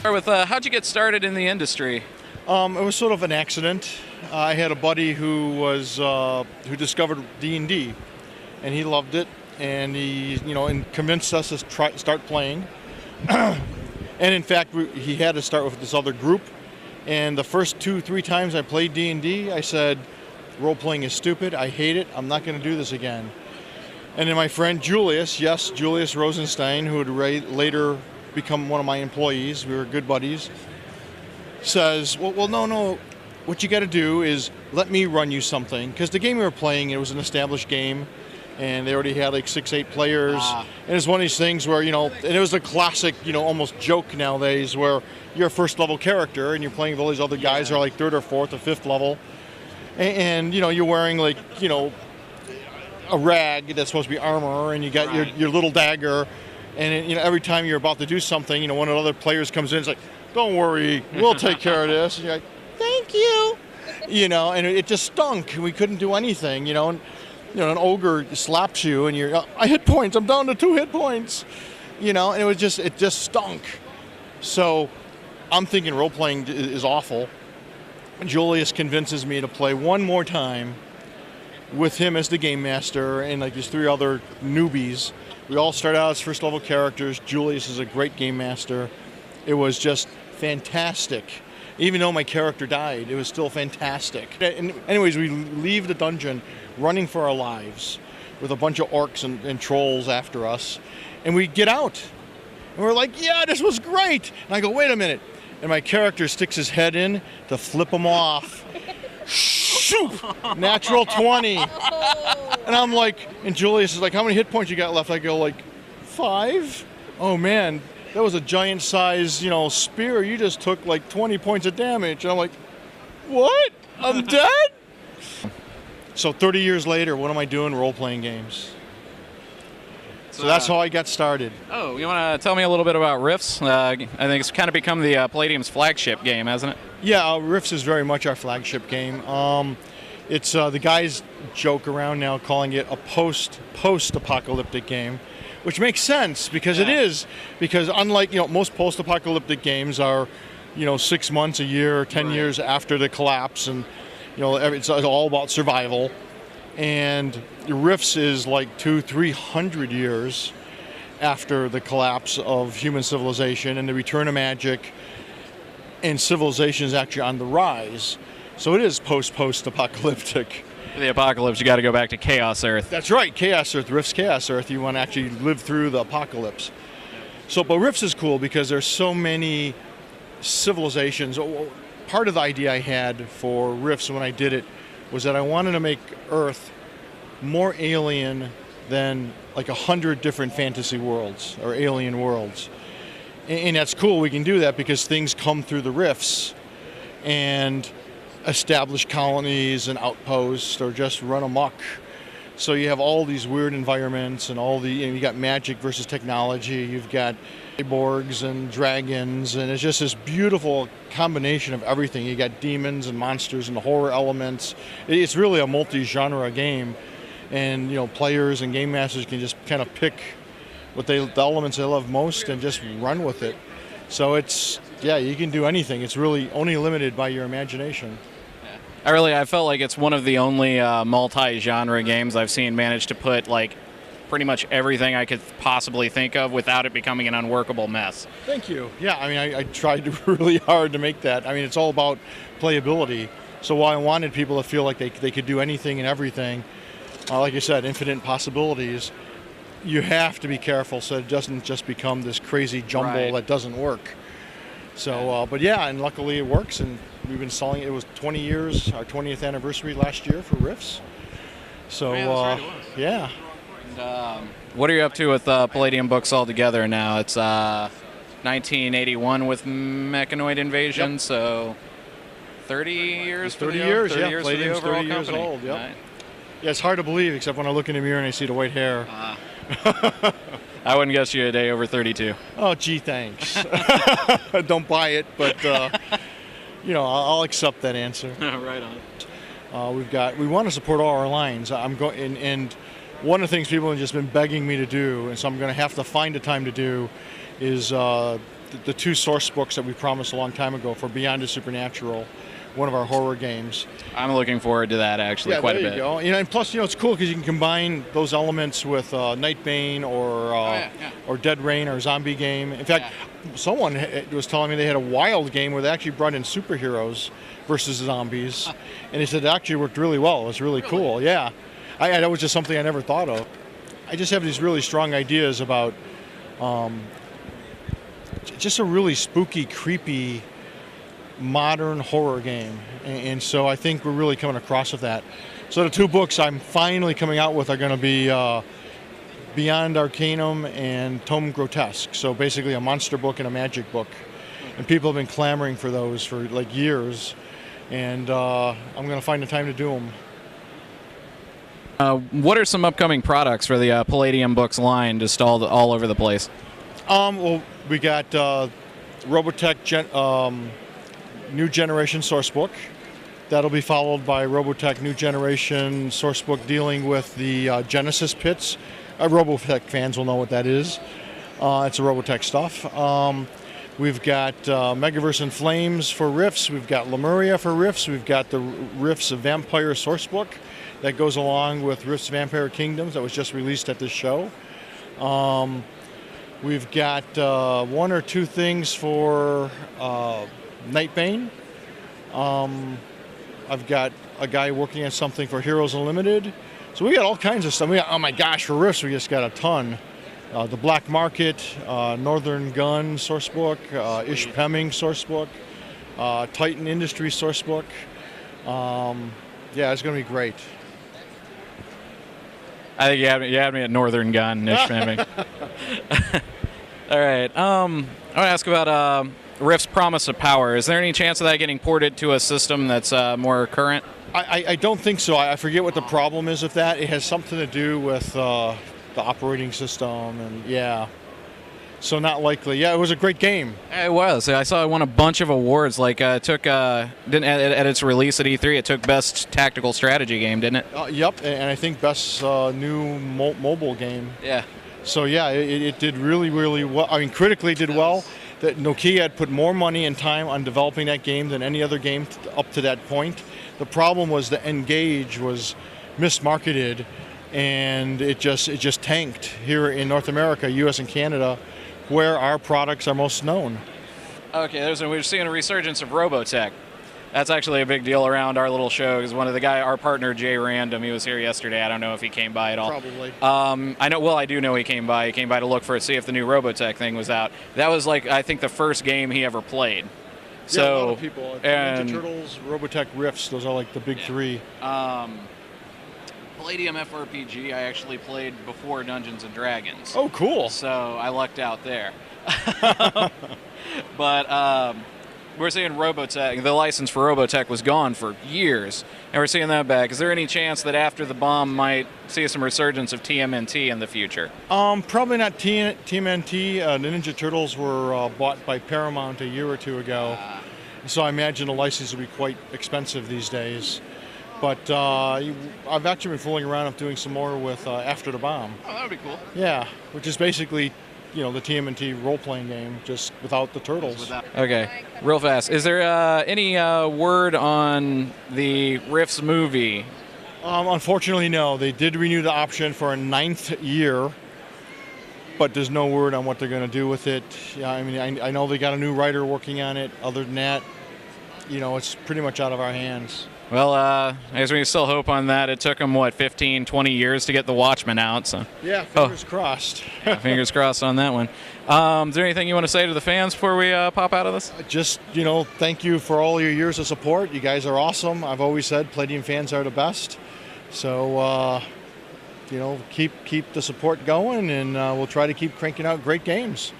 Start with how'd you get started in the industry? It was sort of an accident. I had a buddy who discovered D&D, and he loved it, and and convinced us to start playing. And in fact, he had to start with this other group. And the first 2-3 times I played D&D, I said, role-playing is stupid. I hate it. I'm not going to do this again. And then my friend Julius Rosenstein, who would later become one of my employees, we were good buddies, says, well, no, what you got to do is let me run you something. Because the game we were playing, it was an established game, and they already had like 6-8 players. And it's one of these things where, and it was a classic, almost joke nowadays where you're a first level character and you're playing with all these other guys who are like 3rd or 4th or 5th level. And you're wearing like, a rag that's supposed to be armor, and you got your little dagger. And every time you're about to do something, one of the other players comes in, it's like, don't worry, we'll take care of this. And you're like, thank you. And it just stunk. We couldn't do anything, and an ogre slaps you and you're, I hit points, I'm down to 2 hit points. And it just stunk. So I'm thinking role-playing is awful. Julius convinces me to play one more time with him as the game master and like these 3 other newbies. We all start out as first level characters. Julius is a great game master. It was just fantastic. Even though my character died, it was still fantastic. And anyways, we leave the dungeon running for our lives with a bunch of orcs and trolls after us. And we get out. And we're like, yeah, this was great. And I go, wait a minute. And my character sticks his head in to flip him off. Shoot! Natural 20. And I'm like, and Julius is like, how many hit points you got left? I go like, 5? Oh man, that was a giant size, spear. You just took like 20 points of damage. And I'm like, what? I'm dead? So 30 years later, what am I doing? Role-playing games. So that's how I got started. Oh, you want to tell me a little bit about Rifts? I think it's kind of become the Palladium's flagship game, hasn't it? Yeah, Rifts is very much our flagship game. It's the guys joke around now calling it a post-apocalyptic game, which makes sense because it is. Because unlike most post-apocalyptic games are 6 months, a year, 10 years after the collapse, and it's all about survival. And Rifts is like 200-300 years after the collapse of human civilization and the return of magic, and civilization is actually on the rise. So it is post-apocalyptic. For the apocalypse, you got to go back to Chaos Earth. That's right, Chaos Earth, Rifts Chaos Earth. You want to actually live through the apocalypse. But Rifts is cool because there's so many civilizations. Part of the idea I had for Rifts when I did it was that I wanted to make Earth more alien than like 100 different fantasy worlds or alien worlds. And that's cool, we can do that because things come through the rifts and establish colonies and outposts or just run amok. So you have all these weird environments and you got magic versus technology, you've got cyborgs and dragons, and it's just this beautiful combination of everything. You got demons and monsters and the horror elements. It's really a multi-genre game, and players and game masters can just kind of pick the elements they love most and just run with it. So you can do anything. It's really only limited by your imagination. I felt like it's one of the only multi-genre games I've seen manage to put like pretty much everything I could possibly think of without it becoming an unworkable mess. Thank you. Yeah, I tried really hard to make that. It's all about playability. So while I wanted people to feel like they could do anything and everything, like I said, infinite possibilities, you have to be careful so it doesn't just become this crazy jumble that doesn't work. So, and luckily it works, and we've been selling it. It was 20 years, our 20th anniversary last year for Rifts. So, that's right, it was. yeah. And, what are you up to with Palladium Books altogether now? It's 1981 with Mechanoid Invasion, so 30 years. 30 years, yeah. Years Palladium's for the overall 30 years company. old. Yep. Right. Yeah, it's hard to believe, except when I look in the mirror and I see the white hair. I wouldn't guess you a day over 32. Oh, gee, thanks. Don't buy it, but I'll accept that answer. Right on. We want to support all our lines. And one of the things people have just been begging me to do, and so I'm going to have to find a time to do, is the 2 source books that we promised a long time ago for Beyond the Supernatural, one of our horror games. I'm looking forward to that actually quite a bit. There you go. And plus, it's cool because you can combine those elements with Nightbane or Dead Rain or Zombie Game. In fact, someone was telling me they had a wild game where they actually brought in superheroes versus zombies, and they said it actually worked really well. It was really cool. Yeah, that was just something I never thought of. I just have these really strong ideas about just a really spooky, creepy, modern horror game, and so I think we're really coming across with that. So the 2 books I'm finally coming out with are going to be Beyond Arcanum and Tome Grotesque. So basically a monster book and a magic book, and people have been clamoring for those for like years, and I'm going to find the time to do them. What are some upcoming products for the Palladium Books line just all over the place? Well, we got Robotech New Generation Sourcebook. That'll be followed by Robotech New Generation Sourcebook dealing with the Genesis pits. Robotech fans will know what that is. It's a Robotech stuff. We've got Megaverse in Flames for Rifts. We've got Lemuria for Rifts. We've got the Rifts of Vampire Sourcebook that goes along with Rifts Vampire Kingdoms that was just released at this show. We've got 1 or 2 things for Nightbane. I've got a guy working on something for Heroes Unlimited. So we got all kinds of stuff. Oh my gosh, for Rifts we just got a ton. The Black Market, Northern Gun Sourcebook, Ish Pemming Sourcebook, Titan Industries Sourcebook. Yeah, it's going to be great. I think you had me at Northern Gun, Ish Pemming. All right. I want to ask about Rift's Promise of Power. Is there any chance of that getting ported to a system that's more current? I don't think so. I forget what the problem is with that. It has something to do with the operating system, and yeah. So not likely. Yeah, it was a great game. It was. I saw it won a bunch of awards. Like it took didn't at its release at E3, it took best tactical strategy game, didn't it? Yep, and I think best new mobile game. Yeah. So yeah, it did really, really well. I mean, critically did well. That Nokia had put more money and time on developing that game than any other game up to that point. The problem was the Engage was mismarketed, and it just tanked here in North America, U.S. and Canada, where our products are most known. Okay, we're seeing a resurgence of Robotech. That's actually a big deal around our little show because one of our partner Jay Random, he was here yesterday. I don't know if he came by at all. Probably. I know. Well, I do know he came by. He came by to see if the new Robotech thing was out. That was I think the first game he ever played. So, yeah, a lot of people. Ninja Turtles, Robotech Rifts, those are like the big 3. Palladium FRPG I actually played before Dungeons & Dragons. Oh, cool. So I lucked out there. But we're seeing Robotech, the license for Robotech was gone for years, and we're seeing that back. Is there any chance that after the bomb might see some resurgence of TMNT in the future? Probably not TMNT. The Ninja Turtles were bought by Paramount a year or 2 ago, so I imagine the license will be quite expensive these days. But I've actually been fooling around of doing some more with After the Bomb. Oh, that would be cool. Yeah, which is basically, the TMNT role-playing game, just without the turtles. Okay, real fast. Is there any word on the Rifts movie? Unfortunately, no. They did renew the option for a 9th year, but there's no word on what they're going to do with it. Yeah, I mean, I know they got a new writer working on it. Other than that, it's pretty much out of our hands. Well, I guess we can still hope on that. It took them, 15, 20 years to get The Watchmen out. So. Yeah, fingers crossed. Yeah, fingers crossed on that one. Is there anything you want to say to the fans before we pop out of this? Just, thank you for all your years of support. You guys are awesome. I've always said Palladium fans are the best. So, keep the support going, and we'll try to keep cranking out great games.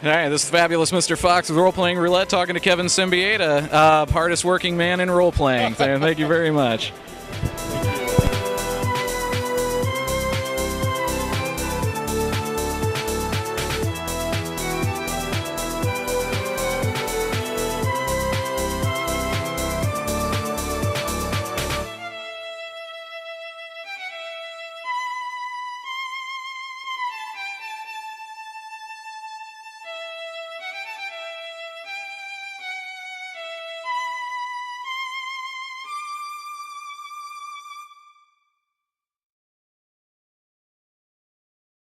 All right, this is Fabulous Mr. Fox with Role Playing Roulette talking to Kevin Siembieda, hardest working man in role playing. Thank you very much.